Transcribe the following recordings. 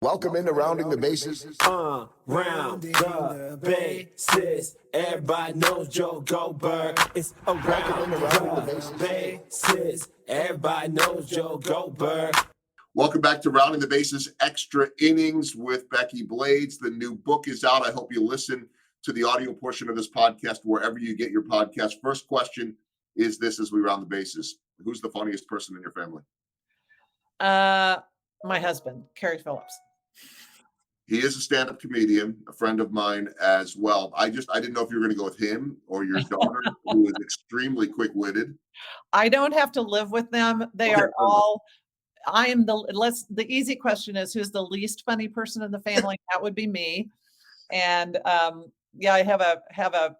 Welcome into Rounding the Bases. Round the bases. Everybody knows Joe Goldberg. It's around the bases. Everybody knows Joe Goldberg. Welcome back to Rounding the Bases Extra Innings with Becky Blades. The new book is out. I hope you listen to the audio portion of this podcast wherever you get your podcast. First question is this as we round the bases. Who's the funniest person in your family? My husband, Kerry Phillips. He is a stand-up comedian, a friend of mine as well. I didn't know if you were going to go with him or your daughter, who is extremely quick-witted. I don't have to live with them. They are all. I am the easy question is who's the least funny person in the family? That would be me. And I have a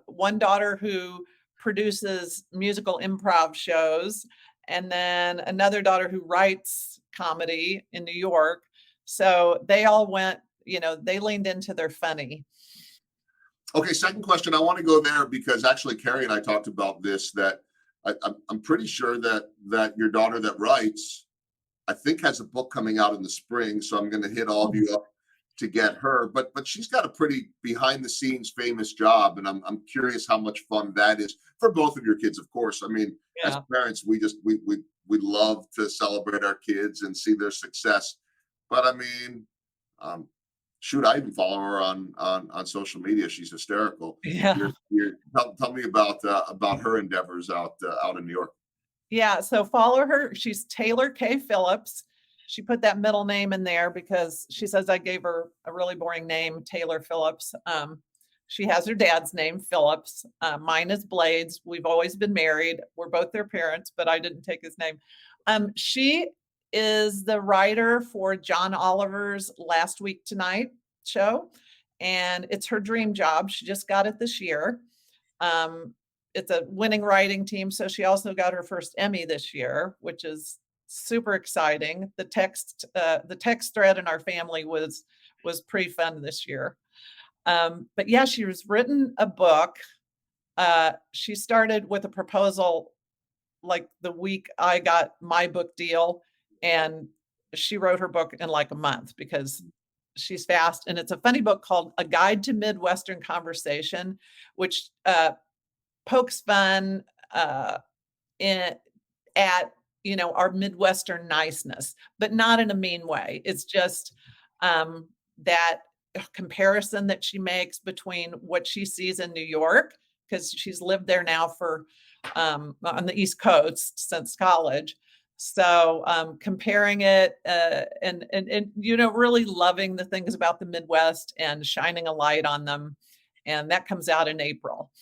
one daughter who produces musical improv shows, and then another daughter who writes comedy in New York. So they all went, they leaned into their funny. Okay, second question. I want to go there because actually Carrie and I talked about this, that I'm pretty sure that your daughter that writes, I think has a book coming out in the spring. So I'm going to hit all of you up to get her. But she's got a pretty behind the scenes famous job. And I'm curious how much fun that is for both of your kids, of course. I mean, as parents, we love to celebrate our kids and see their success. But I mean, shoot, I even follow her on social media. She's hysterical. Yeah. Tell me about her endeavors out in New York. Yeah. So follow her. She's Taylor K. Phillips. She put that middle name in there because she says I gave her a really boring name, Taylor Phillips. She has her dad's name, Phillips. Mine is Blades. We've always been married. We're both their parents, but I didn't take his name. She is the writer for John Oliver's Last Week Tonight show, and it's her dream job. She just got it this year. It's a winning writing team, so she also got her first Emmy this year, which is super exciting. The text thread in our family was pretty fun this year. But yeah, she has written a book. She started with a proposal like the week I got my book deal, and she wrote her book in like a month because she's fast. And it's a funny book called A Guide to Midwestern Conversation, which pokes fun at our Midwestern niceness, but not in a mean way. It's just that comparison that she makes between what she sees in New York, because she's lived there now for on the East Coast since college. So comparing it and really loving the things about the Midwest and shining a light on them. And that comes out in April.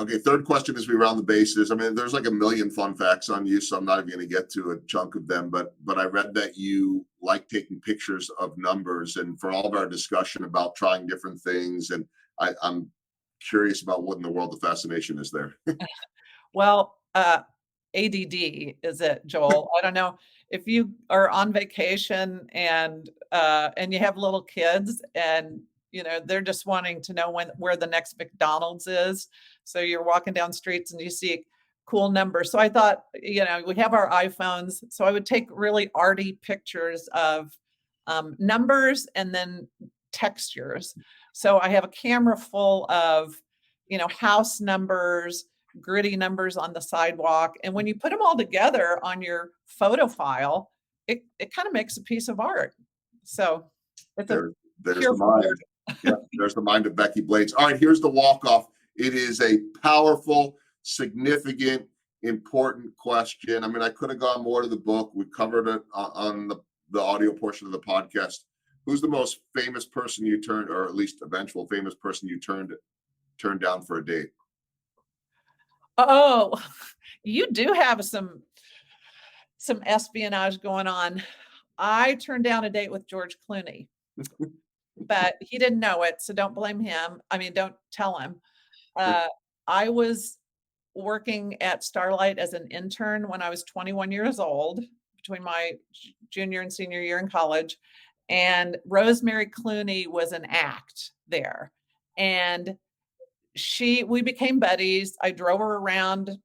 Okay, third question as we round the bases. I mean, there's like a million fun facts on you, so I'm not even going to get to a chunk of them. But I read that you like taking pictures of numbers, and for all of our discussion about trying different things, and I'm curious about what in the world the fascination is there. Well, ADD is it, Joel? I don't know if you are on vacation and you have little kids and they're just wanting to know where the next McDonald's is. So you're walking down streets and you see cool numbers. So I thought, we have our iPhones. So I would take really arty pictures of numbers and then textures. So I have a camera full of, house numbers, gritty numbers on the sidewalk. And when you put them all together on your photo file, it kind of makes a piece of art. So it's there's the mind. Yeah, there's the mind of Becky Blades. All right, here's the walk-off. It is a powerful, significant, important question. I mean, I could have gone more to the book. We covered it on the audio portion of the podcast. Who's the most famous person you turned, or at least eventual famous person you turned down for a date? Oh, you do have some espionage going on. I turned down a date with George Clooney, but he didn't know it, so don't blame him. I mean, don't tell him. I was working at Starlight as an intern when I was 21 years old, between my junior and senior year in college, and Rosemary Clooney was an act there, and we became buddies. I drove her around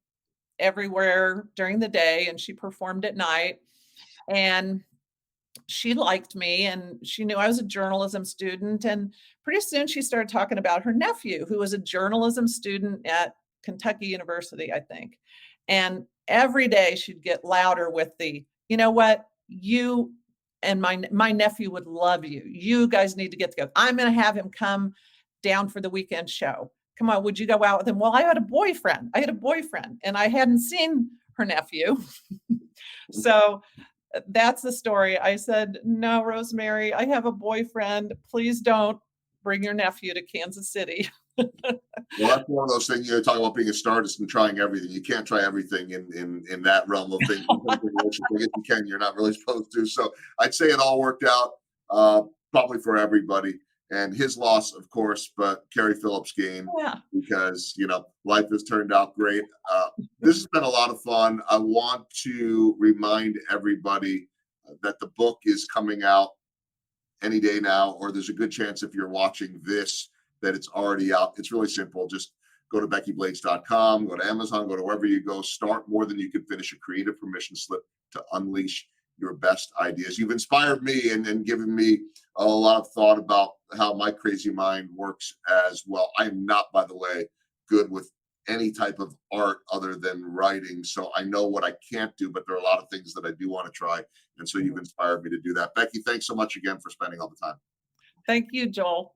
everywhere during the day and she performed at night. And she liked me and she knew I was a journalism student. And pretty soon she started talking about her nephew, who was a journalism student at Kentucky University, I think. And every day she'd get louder with the, you know what, you and my nephew would love you. You guys need to get together. I'm going to have him come down for the weekend show. Come on, would you go out with him? Well, I had a boyfriend. I had a boyfriend and I hadn't seen her nephew. So that's the story. I said, "No, Rosemary, I have a boyfriend. Please don't bring your nephew to Kansas City." Well, that's one of those things, talk about being a stardust and trying everything. You can't try everything in that realm of things. I guess you can, you're not really supposed to. So I'd say it all worked out, probably for everybody. And his loss, of course, but Carrie Phillips' gain, Yeah. because life has turned out great. This has been a lot of fun. I want to remind everybody that the book is coming out any day now, or there's a good chance if you're watching this that it's already out. It's really simple. Just go to beckyblades.com, go to Amazon, go to wherever you go. Start More Than You Can Finish, a creative permission slip to unleash your best ideas. You've inspired me and given me a lot of thought about how my crazy mind works as well. I am not, by the way, good with any type of art other than writing. So I know what I can't do, but there are a lot of things that I do want to try. And so you've inspired me to do that. Becky, thanks so much again for spending all the time. Thank you, Joel.